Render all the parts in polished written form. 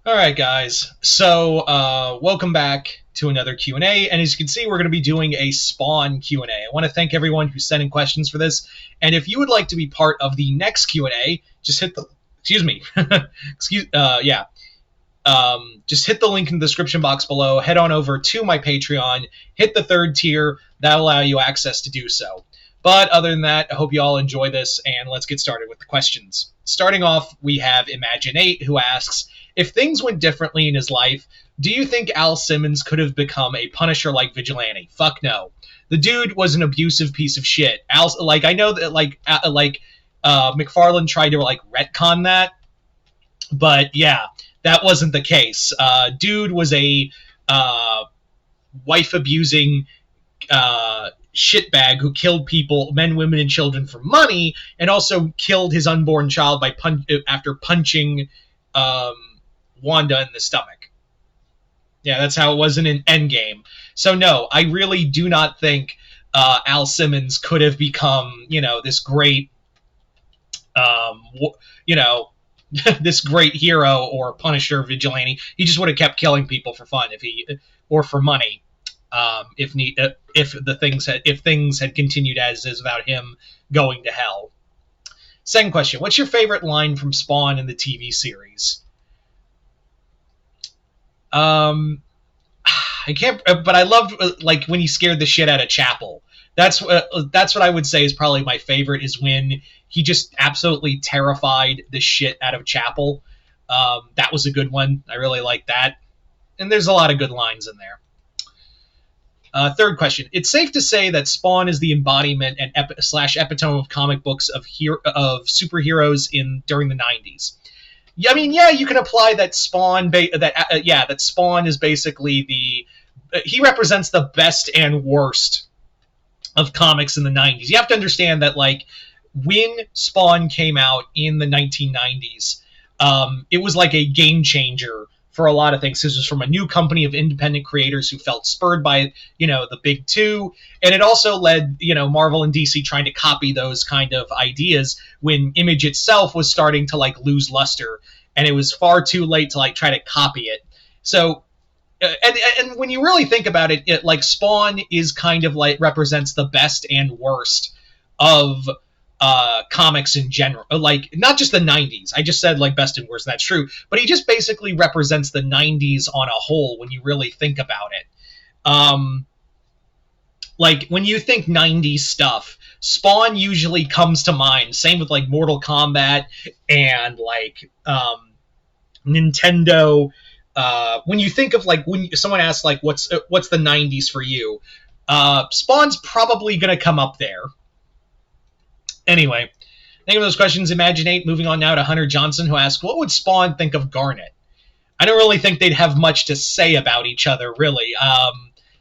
All right, guys. So, welcome back to another Q&A. And as you can see, we're going to be doing a Spawn Q&A. I want to thank everyone who sent in questions for this. And if you would like to be part of the next Q&A, just hit the, excuse me, just hit the link in the description box below. Head on over to my Patreon. Hit the third tier. That'll allow you access to do so. But other than that, I hope you all enjoy this, and let's get started with the questions. Starting off, we have Imagine8, who asks, if things went differently in his life, do you think Al Simmons could have become a Punisher-like vigilante? Fuck no. The dude was an abusive piece of shit. I know that, McFarlane tried to, retcon that, but yeah, that wasn't the case. Dude was a wife-abusing shitbag who killed people, men, women, and children for money, and also killed his unborn child after punching Wanda in the stomach. Yeah, that's how it was in an Endgame. So no, I really do not think Al Simmons could have become, this great, this great hero or Punisher vigilante. He just would have kept killing people for fun or for money. If things had continued as is without him going to hell. Second question: what's your favorite line from Spawn in the TV series? I can't, but I loved when he scared the shit out of Chapel. That's what I would say is probably my favorite. Is when he just absolutely terrified the shit out of Chapel. That was a good one. I really like that, and there's a lot of good lines in there. Third question: it's safe to say that Spawn is the embodiment and epitome of comic books of superheroes during the 90s. I mean, yeah, you can apply that Spawn. That Spawn is basically he represents the best and worst of comics in the 90s. You have to understand that, when Spawn came out in the 1990s, it was like a game changer for a lot of things. This was from a new company of independent creators who felt spurred by, the big two. And it also led, Marvel and DC trying to copy those kind of ideas when Image itself was starting to, lose luster. And it was far too late to, try to copy it. So, and when you really think about it, Spawn is kind of represents the best and worst of comics in general, not just the 90s. I just said best and worst, and that's true, but he just basically represents the 90s on a whole when you really think about it. When you think 90s stuff, Spawn usually comes to mind. Same with Mortal Kombat and Nintendo. When you think of when someone asks what's the 90s for you, Spawn's probably gonna come up there. Anyway, thank you for those questions, Imagine8. Moving on now to Hunter Johnson, who asks, what would Spawn think of Garnet? I don't really think they'd have much to say about each other, really.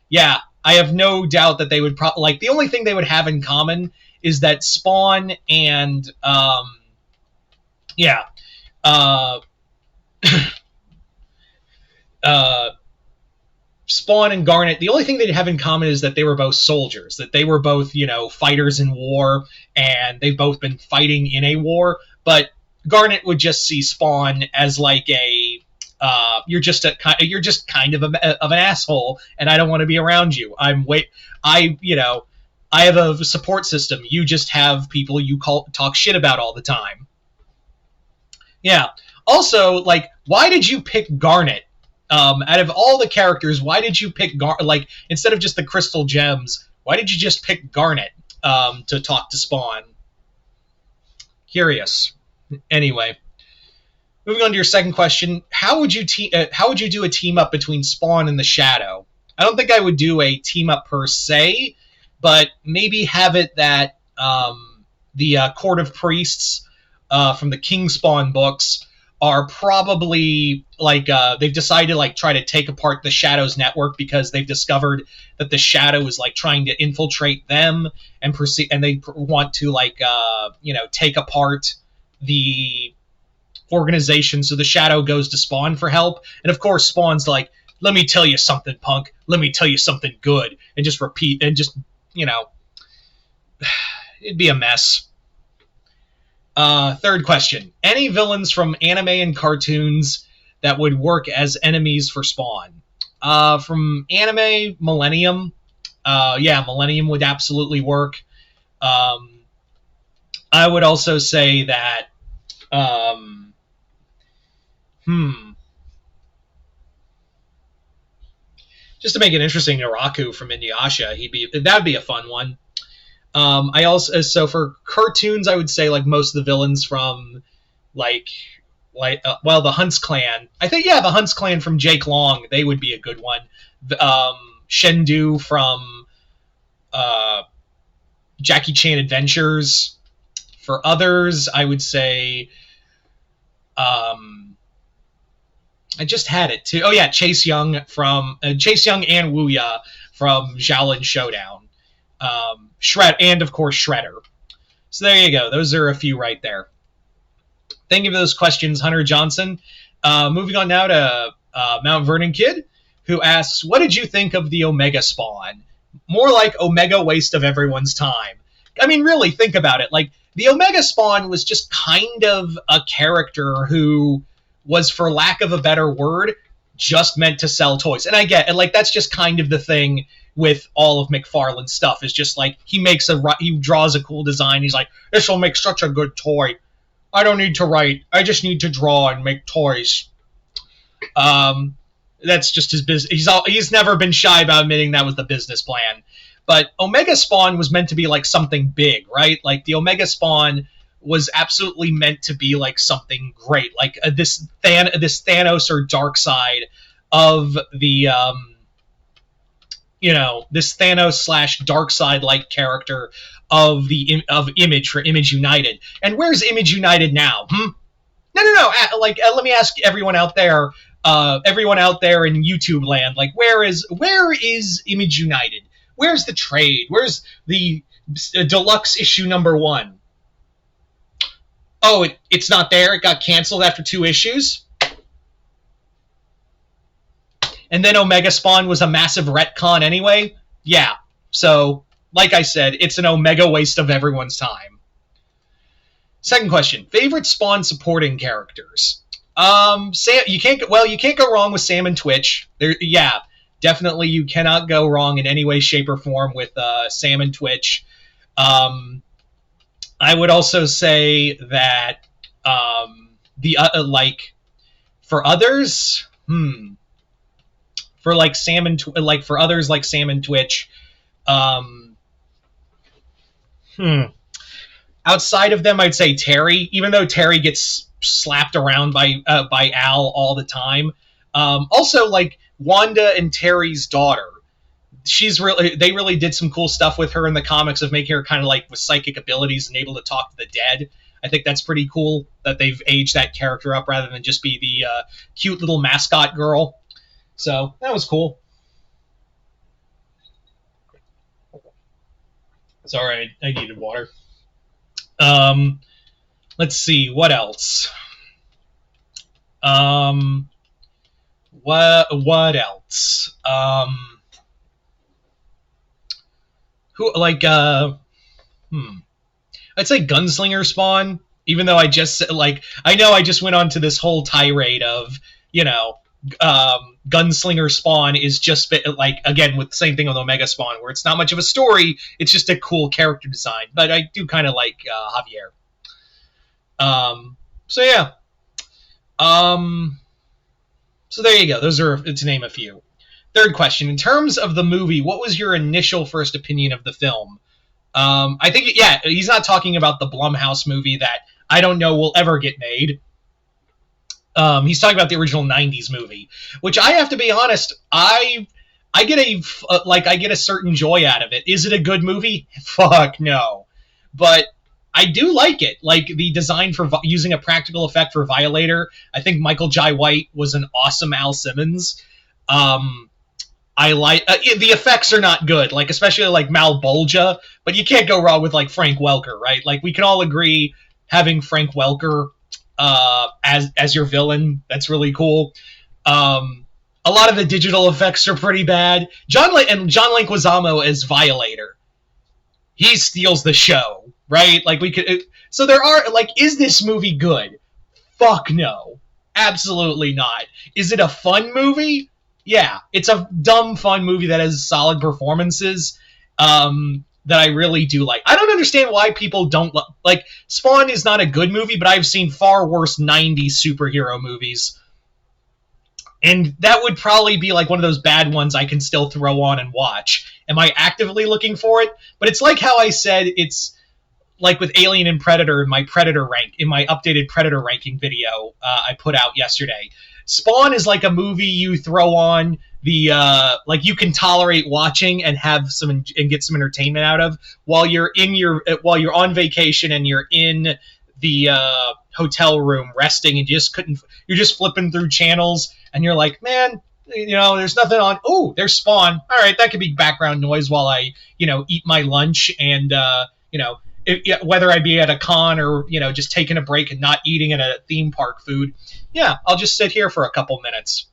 Yeah, I have no doubt that they would probably... the only thing they would have in common is that Spawn and... Spawn and Garnet, the only thing they'd have in common is that they were both soldiers, that they were both, fighters in war, and they've both been fighting in a war. But Garnet would just see Spawn as you're just kind of an asshole, and I don't want to be around you. I have a support system. You just have people you talk shit about all the time. Yeah. Also, why did you pick Garnet? Out of all the characters, why did you pick instead of just the crystal gems, why did you just pick Garnet to talk to Spawn? Curious. Anyway, moving on to your second question, how would you do a team up between Spawn and the Shadow? I don't think I would do a team up per se, but maybe have it that the Court of Priests from the King Spawn books are probably they've decided to try to take apart the Shadow's network because they've discovered that the Shadow is trying to infiltrate them and they want to take apart the organization. So the Shadow goes to Spawn for help, and of course Spawn's let me tell you something, punk. Let me tell you something good, and just repeat and just it'd be a mess. Third question. Any villains from anime and cartoons that would work as enemies for Spawn. From anime, Millennium. Yeah, Millennium would absolutely work. I would also say that. Just to make it interesting, Naraku from Inuyasha, that would be a fun one. I also so for cartoons, I would say like most of the villains from the Hunts Clan. I think the Hunts Clan from Jake Long, they would be a good one. Shendu from Jackie Chan Adventures. For others, I would say I just had it too. Oh yeah, Chase Young and Wuya from Shaolin Showdown. And of course Shredder. So there you go. Those are a few right there. Thank you for those questions, Hunter Johnson. Moving on now to Mount Vernon Kid, who asks, what did you think of the Omega Spawn? More like Omega waste of everyone's time. I mean, really, think about it. Like, the Omega Spawn was just kind of a character who was, for lack of a better word, just meant to sell toys. And I get it. Like, that's just kind of the thing with all of McFarlane's stuff. Is just like, he draws a cool design. He's like, this will make such a good toy. I don't need to write. I just need to draw and make toys. That's just his business. He's never been shy about admitting that was the business plan. But Omega Spawn was meant to be like something big, right? Like the Omega Spawn was absolutely meant to be like something great, like this Thanos or Darkseid of the this Thanos / Darkseid like character of Image for Image United. And where's Image United now? No. Let me ask everyone out there in YouTube land, like where is Image United? Where's the trade? Where's the deluxe issue #1? Oh, it's not there. It got canceled after 2 issues. And then Omega Spawn was a massive retcon anyway. Yeah. So, like I said, it's an Omega waste of everyone's time. Second question: favorite Spawn supporting characters? You can't go wrong with Sam and Twitch. Definitely you cannot go wrong in any way, shape, or form with Sam and Twitch. I would also say that for others, for like Sam and for others like Sam and Twitch, outside of them, I'd say Terry. Even though Terry gets slapped around by Al all the time. Also, like Wanda and Terry's daughter, they really did some cool stuff with her in the comics of making her kind of like with psychic abilities and able to talk to the dead. I think that's pretty cool that they've aged that character up rather than just be the cute little mascot girl. So that was cool. Sorry, I needed water. Let's see, what else? What else? I'd say Gunslinger Spawn, even though I just went on to this whole tirade of, Gunslinger Spawn is just like, again, with the same thing with Omega Spawn, where it's not much of a story, it's just a cool character design. But I do kind of like Javier. So yeah. So there you go. Those are, to name a few. Third question: in terms of the movie, what was your initial first opinion of the film? I think, he's not talking about the Blumhouse movie that I don't know will ever get made. He's talking about the original 90s movie, which I have to be honest, I get a certain joy out of it. Is it a good movie? Fuck no. But I do like it. Like the design for using a practical effect for Violator. I think Michael Jai White was an awesome Al Simmons. I like the effects are not good, like especially like Malbolgia, but you can't go wrong with like Frank Welker, right? Like we can all agree having Frank Welker as your villain, that's really cool. A lot of the digital effects are pretty bad. John Leguizamo as Violator, he steals the show, right? Like we could. So there are like, is this movie good? Fuck no. Absolutely not. Is it a fun movie? Yeah, it's a dumb fun movie that has solid performances. That I really do like. I don't understand why people don't like. Spawn is not a good movie, but I've seen far worse '90s superhero movies, and that would probably be like one of those bad ones I can still throw on and watch. Am I actively looking for it? But it's like how I said it's like with Alien and Predator in my Predator rank, in my updated Predator ranking video I put out yesterday. Spawn is like a movie you throw on the like you can tolerate watching and have some and get some entertainment out of while you're on vacation and you're in the hotel room resting and you're just flipping through channels and you're like, man, there's nothing on. Oh, there's Spawn. All right, that could be background noise while I eat my lunch and whether I be at a con or just taking a break and not eating at a theme park food, yeah, I'll just sit here for a couple minutes.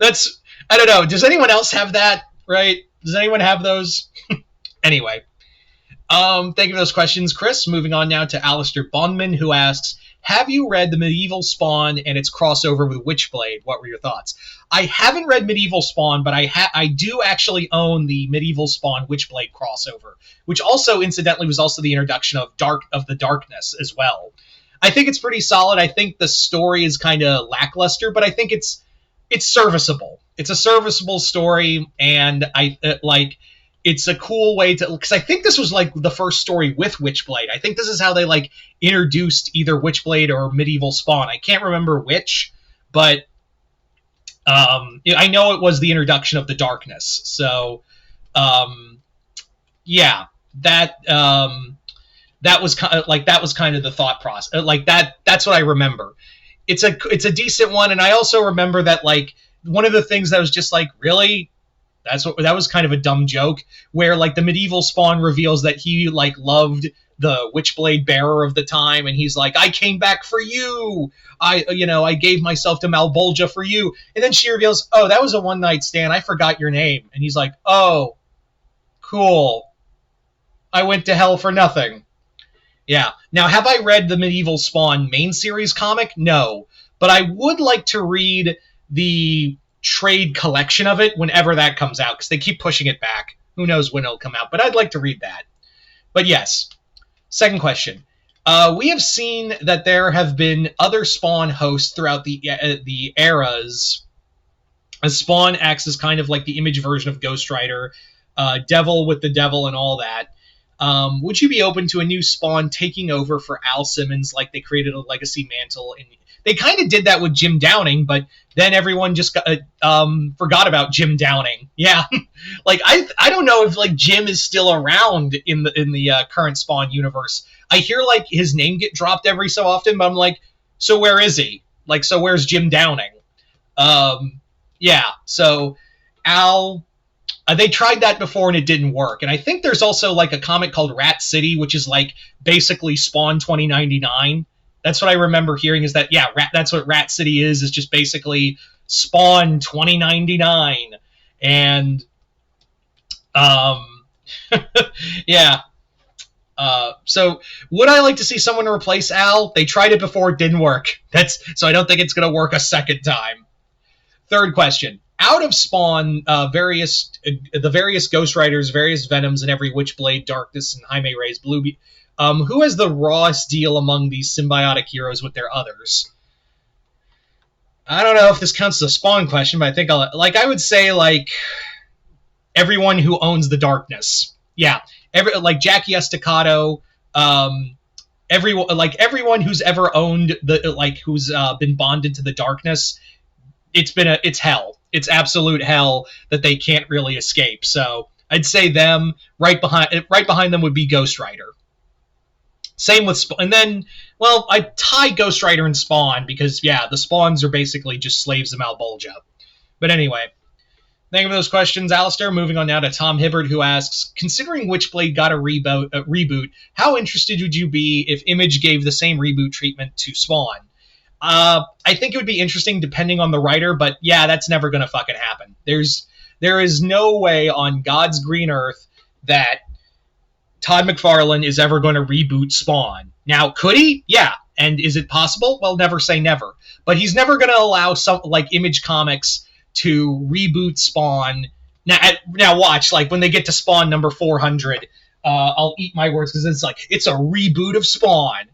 I don't know. Does anyone else have that? Right? Does anyone have those? Anyway, thank you for those questions, Chris. Moving on now to Alistair Bondman, who asks, have you read the Medieval Spawn and its crossover with Witchblade? What were your thoughts? I haven't read Medieval Spawn, but I do actually own the Medieval Spawn Witchblade crossover, which also, incidentally, was also the introduction of the Darkness as well. I think it's pretty solid. I think the story is kind of lackluster, but I think it's serviceable. It's a serviceable story, and it's a cool way to, because I think this was like the first story with Witchblade. I think this is how they introduced either Witchblade or Medieval Spawn. I can't remember which, but I know it was the introduction of the Darkness. So yeah, that was kind of the thought process. That's what I remember. It's a decent one, and I also remember that one of the things that was just really. That was kind of a dumb joke where the Medieval Spawn reveals that he loved the Witchblade bearer of the time, and he's like, I came back for you. I gave myself to Malbolgia for you. And then she reveals, oh, that was a one night stand. I forgot your name. And he's like, oh, cool. I went to hell for nothing. Yeah. Now, have I read the Medieval Spawn main series comic? No. But I would like to read the trade collection of it whenever that comes out, because they keep pushing it back. Who knows when it'll come out, but I'd like to read that. But yes. Second question. We have seen that there have been other Spawn hosts throughout the eras, as Spawn acts as kind of like the image version of Ghost Rider, Devil with the Devil and all that. Would you be open to a new Spawn taking over for Al Simmons, like they created a legacy mantle? They kind of did that with Jim Downing, but then everyone just forgot about Jim Downing. Yeah, I don't know if Jim is still around in the current Spawn universe. I hear his name get dropped every so often, but I'm like, so where is he? So where's Jim Downing? Yeah, so Al. They tried that before and it didn't work. And I think there's also a comic called Rat City, which is basically Spawn 2099. That's what I remember hearing is that, yeah, that's what Rat City is just basically Spawn 2099. And, yeah. So would I like to see someone replace Al? They tried it before, it didn't work. So I don't think it's going to work a second time. Third question. Out of Spawn, the various Ghost Riders, various Venoms, and every Witchblade, Darkness, and Jaime Reyes, Bluebeard, who has the rawest deal among these symbiotic heroes with their others? I don't know if this counts as a Spawn question, but I think I would say everyone who owns the Darkness. Yeah, Jackie Estacado, everyone who's ever owned who's been bonded to the Darkness. It's hell. It's absolute hell that they can't really escape. So I'd say them. Right behind them would be Ghost Rider. Same with and then, well, I tie Ghost Rider and Spawn because, yeah, the Spawns are basically just slaves of Malbolgia. But anyway, thank you for those questions, Alistair. Moving on now to Tom Hibbert, who asks, considering Witchblade got a reboot, how interested would you be if Image gave the same reboot treatment to Spawn? I think it would be interesting depending on the writer, but yeah, that's never going to fucking happen. There is no way on God's green earth that Todd McFarlane is ever going to reboot Spawn. Now, could he? Yeah. And is it possible? Well, never say never. But he's never going to allow some like Image Comics to reboot Spawn. Now watch, like when they get to Spawn number 400, I'll eat my words because it's like it's a reboot of Spawn.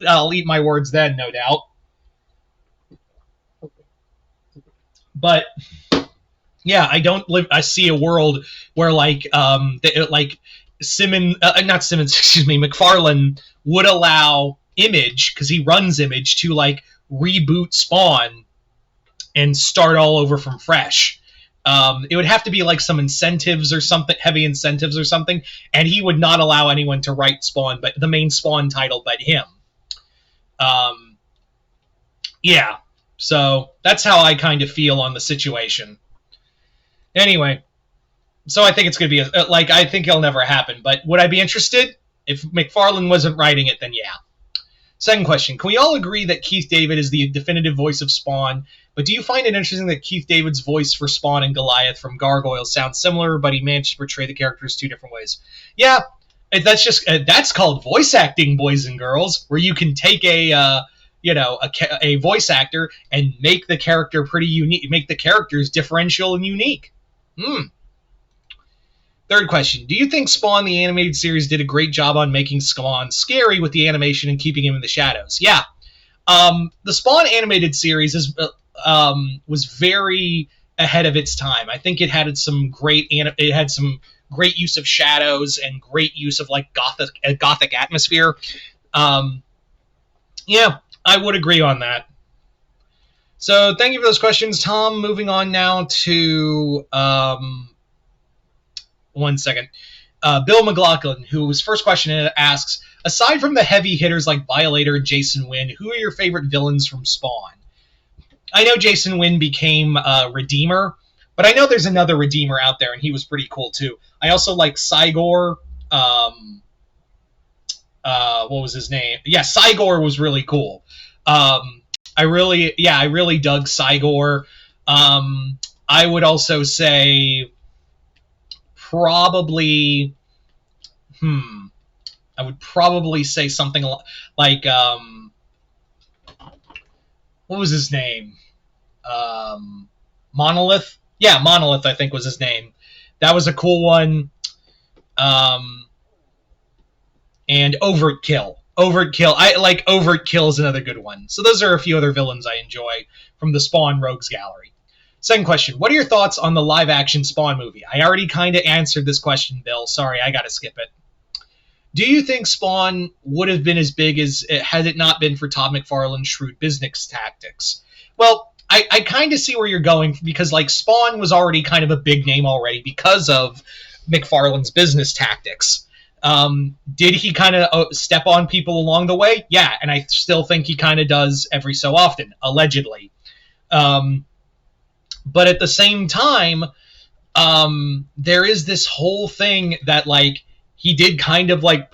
I'll eat my words then, no doubt. But yeah, I see a world where like McFarlane would allow Image, because he runs Image, to like reboot Spawn and start all over from fresh. It would have to be like some incentives or something, heavy incentives or something, and he would not allow anyone to write Spawn, but the main Spawn title, but him. Yeah, so that's how I kind of feel on the situation. Anyway, so I think it's going to be I think it'll never happen. But would I be interested if McFarlane wasn't writing it? Then yeah. Second question: can we all agree that Keith David is the definitive voice of Spawn? But do you find it interesting that Keith David's voice for Spawn and Goliath from Gargoyles sounds similar, but he managed to portray the characters two different ways? Yeah, that's called voice acting, boys and girls, where you can take a voice actor and make the character pretty unique, make the characters differential and unique. Third question. Do you think Spawn, the animated series, did a great job on making Spawn scary with the animation and keeping him in the shadows? Yeah. The Spawn animated series was very ahead of its time. I think it had some great use of shadows and great use of like gothic atmosphere. Yeah, I would agree on that. So thank you for those questions, Tom. Moving on now to 1 second. Bill McLaughlin, whose first question asks, aside from the heavy hitters like Violator and Jason Wynn, who are your favorite villains from Spawn? I know Jason Wynn became Redeemer, but I know there's another Redeemer out there, and he was pretty cool too. I also like Cygor. What was his name? Yeah, Cygor was really cool. I really dug Cygor. I would also say probably, I would probably say something like, what was his name? Monolith? Yeah, Monolith, I think was his name. That was a cool one. And Overkill. Overkill is another good one. So those are a few other villains I enjoy from the Spawn Rogues Gallery. Second question. What are your thoughts on the live-action Spawn movie? I already kind of answered this question, Bill. Sorry, I got to skip it. Do you think Spawn would have been as big as had it not been for Todd McFarlane's shrewd business tactics? Well, I kind of see where you're going, because like Spawn was already kind of a big name already because of McFarlane's business tactics. Did he kind of step on people along the way? Yeah, and I still think he kind of does every so often, allegedly. But at the same time, there is this whole thing that like he did kind of like,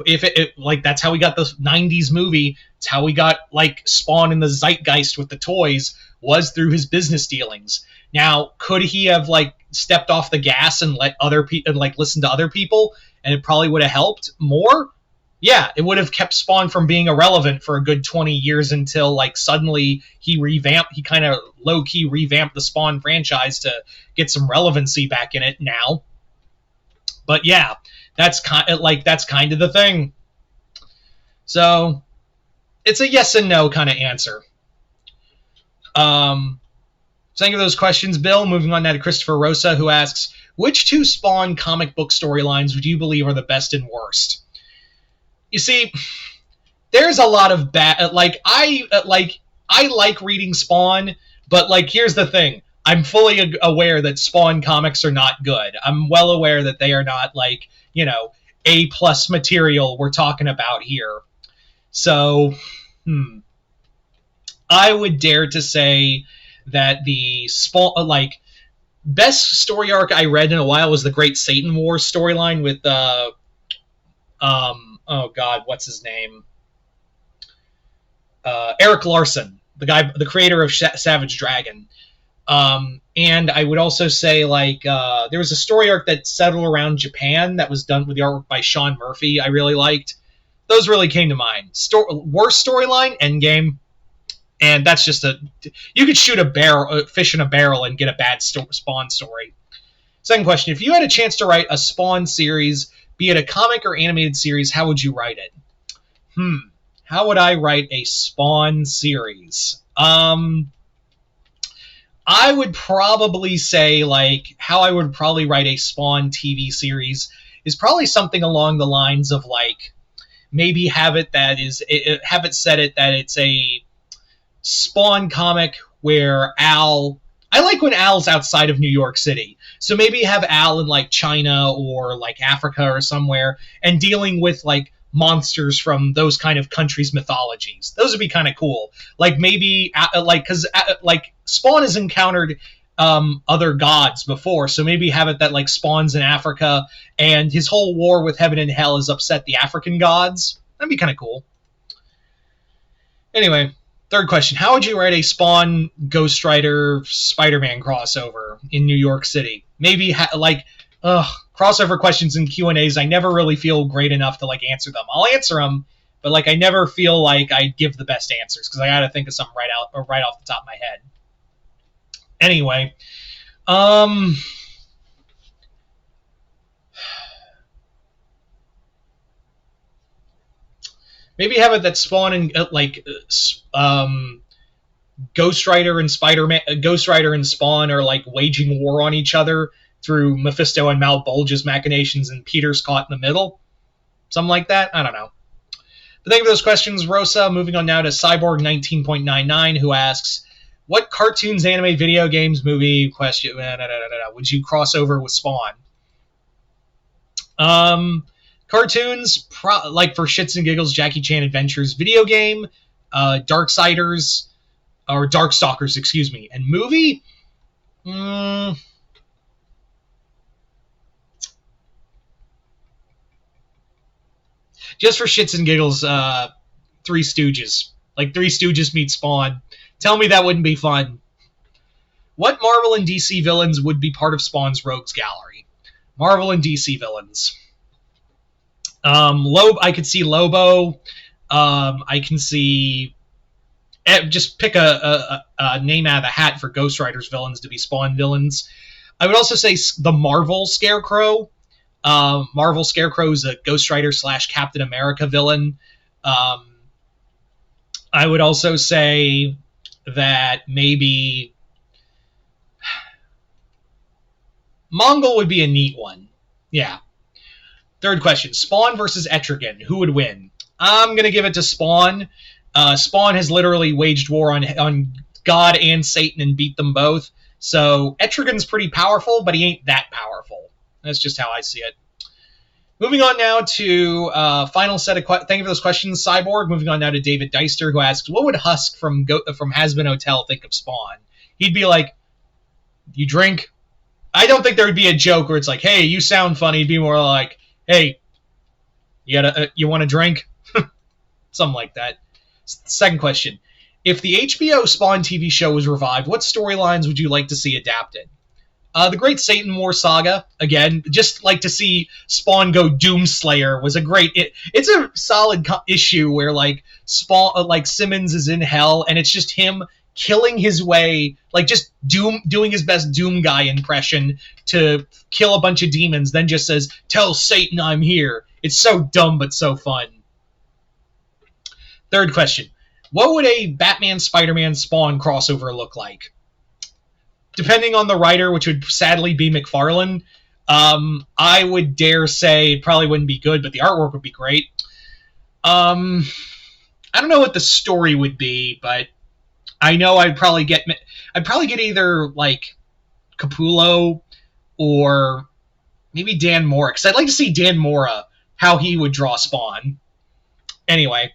that's how we got the 90s movie. It's how we got like Spawn in the zeitgeist with the toys, was through his business dealings. Now, could he have like stepped off the gas and let other people like listen to other people, and it probably would have helped more? Yeah, it would have kept Spawn from being irrelevant for a good 20 years until like suddenly he kind of low-key revamped the Spawn franchise to get some relevancy back in it now. But yeah, that's kind of the thing. So it's a yes and no kind of answer. Thank you for those questions, Bill. Moving on now to Christopher Rosa, who asks, which two Spawn comic book storylines would you believe are the best and worst? You see, there's a lot of bad. I like reading Spawn, but like here's the thing: I'm fully aware that Spawn comics are not good. I'm well aware that they are not like A+ material we're talking about here. So, I would dare to say that the Spawn best story arc I read in a while was the Great Satan Wars storyline with oh god, what's his name? Erik Larsen, the creator of Savage Dragon. And I would also say there was a story arc that settled around Japan that was done with the artwork by Sean Murphy I really liked. Those really came to mind. Worst storyline, Endgame. And that's just you could shoot a fish in a barrel and get a bad Spawn story. Second question, if you had a chance to write a Spawn series, be it a comic or animated series, how would you write it? How would I write a Spawn series? I would probably say, like, how I would probably write a Spawn TV series is probably something along the lines of, like, maybe have it set it that it's a Spawn comic where Al... I like when Al's outside of New York City. So maybe have Al in, like, China or, like, Africa or somewhere and dealing with, like, monsters from those kind of countries' mythologies. Those would be kind of cool. Like, maybe, because Spawn has encountered other gods before, so maybe have it that, like, Spawn's in Africa, and his whole war with heaven and hell has upset the African gods. That'd be kind of cool. Anyway, third question. How would you write a Spawn, Ghost Rider, Spider-Man crossover in New York City? Maybe, crossover questions and Q&As, I never really feel great enough to, like, answer them. I'll answer them, but, like, I never feel like I give the best answers, because I gotta think of something right off the top of my head. Anyway, maybe have it that Spawn and, Ghost Rider and Spawn are, like, waging war on each other through Mephisto and Malbolge's machinations, and Peter's caught in the middle. Something like that? I don't know. But thank you for those questions, Rosa. Moving on now to Cyborg 19.99, who asks, what cartoons, anime, video games, movie question would you cross over with Spawn? Cartoons, like for shits and giggles, Jackie Chan Adventures. Video game, Darkstalkers, excuse me. And movie, just for shits and giggles, Three Stooges. Like Three Stooges meet Spawn. Tell me that wouldn't be fun. What Marvel and DC villains would be part of Spawn's Rogues Gallery? Marvel and DC villains. I could see Lobo. I can see... just pick a name out of the hat for Ghost Rider's villains to be Spawn villains. I would also say the Marvel Scarecrow. Marvel Scarecrow is a Ghost Rider / Captain America villain. I would also say that maybe Mongol would be a neat one. Yeah. Third question. Spawn versus Etrigan. Who would win? I'm going to give it to Spawn. Spawn has literally waged war on God and Satan and beat them both. So Etrigan's pretty powerful, but he ain't that powerful. That's just how I see it. Moving on now to final set of thank you for those questions, Cyborg. Moving on now to David Deister, who asks, what would Husk from Hazbin Hotel think of Spawn? He'd be like, you drink? I don't think there would be a joke where it's like, hey, you sound funny. It'd be more like, hey, you want a drink? Something like that. Second question. If the HBO Spawn TV show was revived, what storylines would you like to see adapted? The Great Satan War Saga, again, just like to see Spawn go Doomslayer was a great... It's a solid issue where, like, Spawn, like, Simmons is in hell, and it's just him killing his way, like, just doing his best Doom guy impression to kill a bunch of demons, then just says, tell Satan I'm here. It's so dumb, but so fun. Third question. What would a Batman, Spider-Man, Spawn crossover look like? Depending on the writer, which would sadly be McFarlane, I would dare say it probably wouldn't be good, but the artwork would be great. I don't know what the story would be, but I know I'd probably get either like Capullo or maybe Dan Mora, because I'd like to see Dan Mora, how he would draw Spawn. Anyway,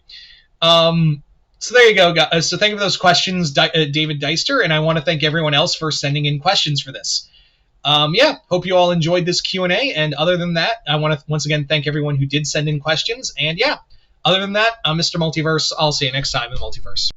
so there you go, guys. So thank you for those questions, David Deister, and I want to thank everyone else for sending in questions for this. Hope you all enjoyed this Q&A, and other than that, I want to once again thank everyone who did send in questions, and other than that, I'm Mr. Multiverse. I'll see you next time in the Multiverse.